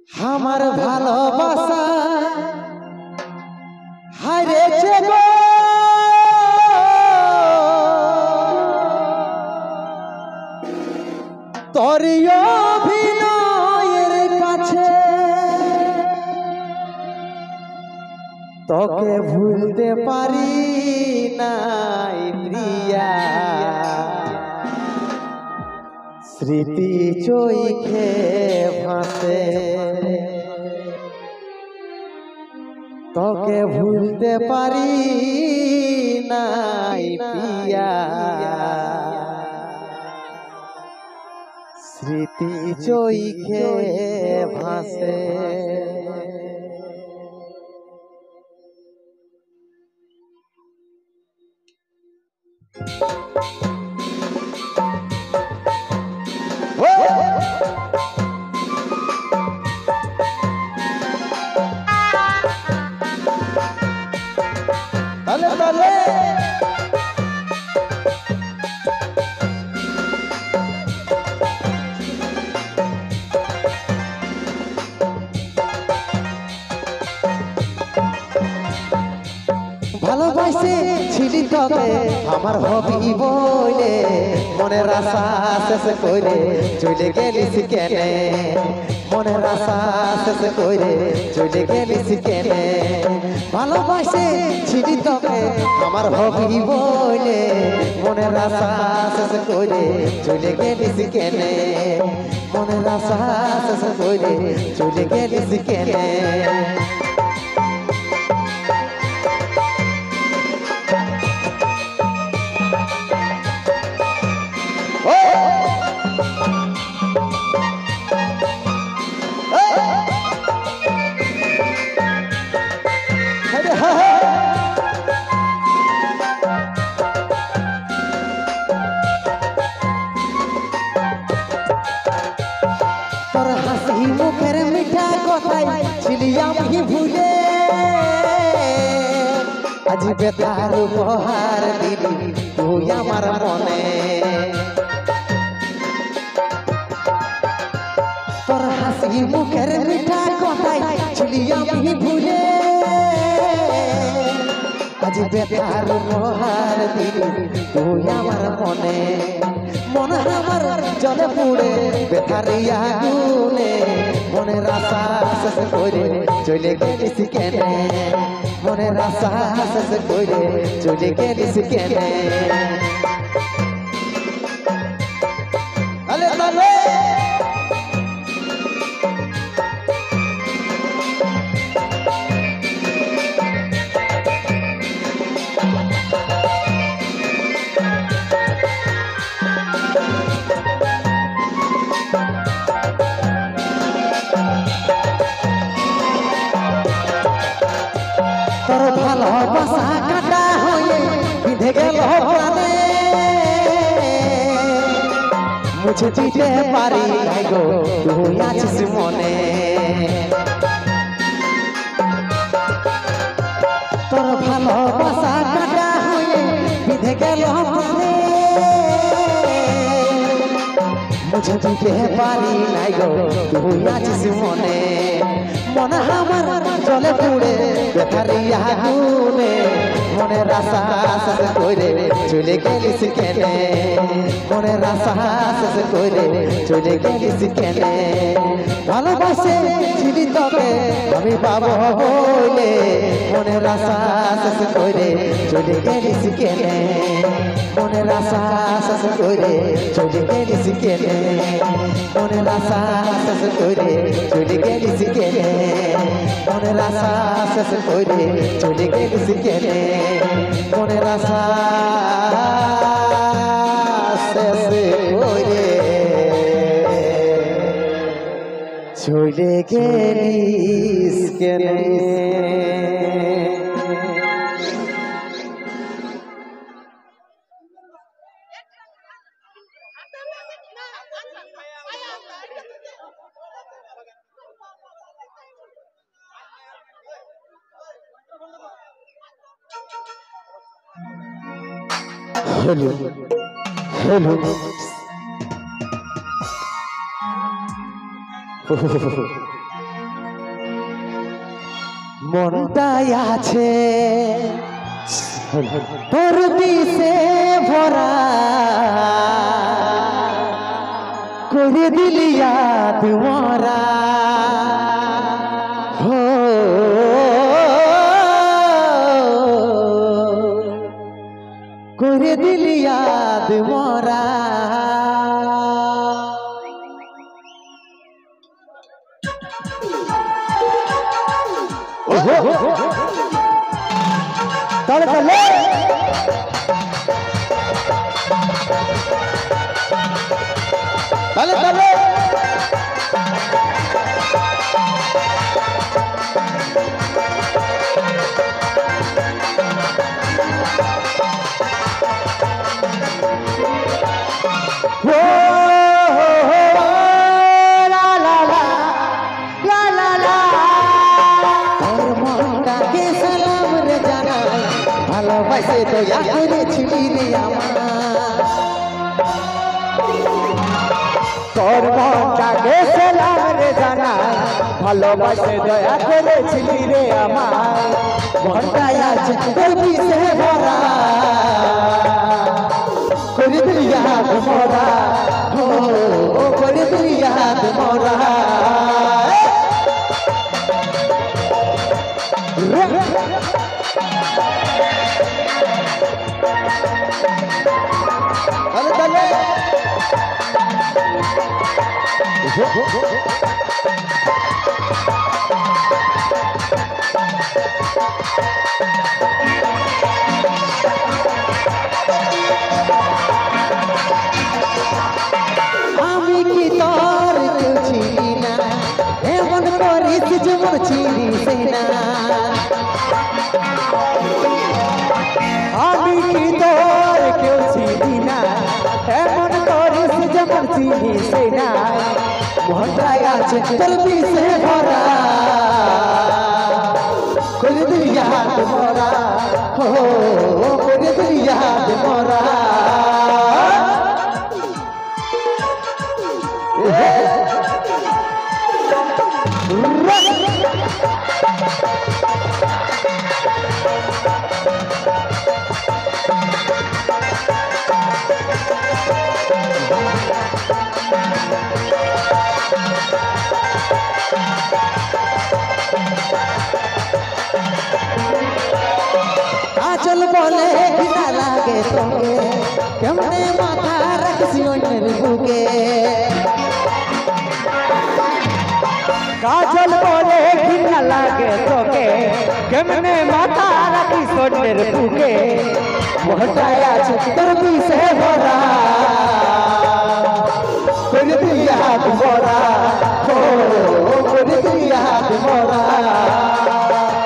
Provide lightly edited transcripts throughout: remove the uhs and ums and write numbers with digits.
আমার ভালোবাসা হারিয়েছে গো তোর অভিনয়ের কাছে তোকে ভুলতে পারি নাই প্রিয়া স্মৃতি চোখে ভাসে তোকে ভুলতে পারি নাই প্রিয়া স্মৃতি চোখে ভাসে Dale, dale. ভালোবাসে ছিলি তোকে আমার হবি বলে মনের আশা শেষ করে চলে গেলিস কেনে মনের আশা শেষ করে চলে গেলিস কেনে ভালোবাসে ছিলি তোকে আমার হবি বলে মনের আশা শেষ করে চলে গেলিস কেনে মনের আশা শেষ করে চলে গেলিস কেনে তোর হাসি মুখের মিঠা কথাই ছিলি আমি ভুলে আজ বেতার উপহার দিলি তুই আমার মনে তোর হাসি মুখের মিঠা কথাই ছিলি আমি ভুলে আজ বেতার উপহার দিলি তুই আমার মনে মন আমার জলে পুড়ে বেকারিয়া গুনে মনের আশা শেষ করে চলে গেলিস কেনে মনের আশা শেষ করে চলে গেলিস কেনে আলে আলে তোর ভালোবাসা কাটা হয়ে বিঁধে গেল প্রাণে মুছে দিতে পারি নাই গো তুই আছিস মনে তোর ভালোবাসা কাটা হয়ে বিঁধে গেল প্রাণে মুছে দিতে পারি নাই গো তুই আছিস মনে মনে আমার জলে পুড়ে বেকারিয়া গুনে মনের আশা শেষ করে চলে গেলিস কেনে মনের আশা শেষ করে চলে গেলিস কেনে ভালোবাসে ছিলি তোকে আমি পাবো বলে মনের আশা শেষ করে চলে গেলিস কেনে মনের আশা শেষ করে চলে গেলিস কেনে মনের আশা শেষ করে চলে গেলিস কেনে মনের আশা শেষ করে চলে গেলিস কেনে মনের আশা শেষ করে চলে গেলিস কেনে Hello. Hello. মনটাই আছে তোর বিষে ভরা করে দিলি याद মরা हो করে দিলি याद মরা তাহলে তাহলে তাহলে তাহলে ভালোবাসে দয়া করেছিলি রে আমার তোর মনটাকে সালাম রে জানাই ভালোবাসে দয়া করেছিলি রে আমার মনটাই আছে তোর বিষে ভরা করে দিলি याद মরা ও করে দিলি याद মরা তাহলে আমি কি তোর কেউ চিনি না এমন করিস যেমন চিনিস না আমি কি তোর কেউ চিনি না এমন করিস যেমন চিনিস না মনটাই আছে তোর বিষে ভরা করে দিলি याद মরা করে দিলি याद মরা কাজল বলে ঘৃণা লাগে তোকে কেমনে মাথা রাখছি অন্যের বুকে কাজল বলে ঘৃণা লাগে তোকে কেমনে মাথা রাখি সোনের বুকে মনটাই আছে তোর বিষে ভরা করে দিলি याद মরা করে দিলি याद মরা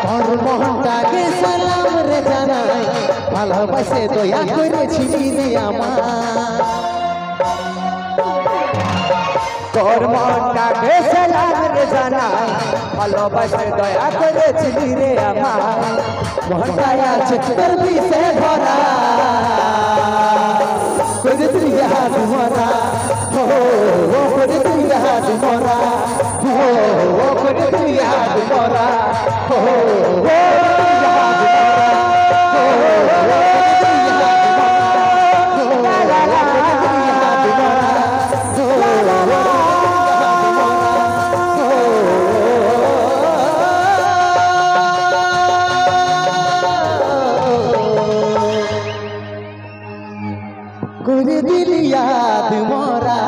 তোর মনটাকে সালাম রে জানাই ভালোবাসে দয়া করেছিলি রে আমার তোর মনটাকে সালাম রে জানাই ভালোবাসে দয়া করেছিলি রে আমার মনটাই আছে তোর বিষে ভরা করে দিলি याद মরা করে দিলি याद মরা করে দিলি याद মরা করে দিলি याद মরা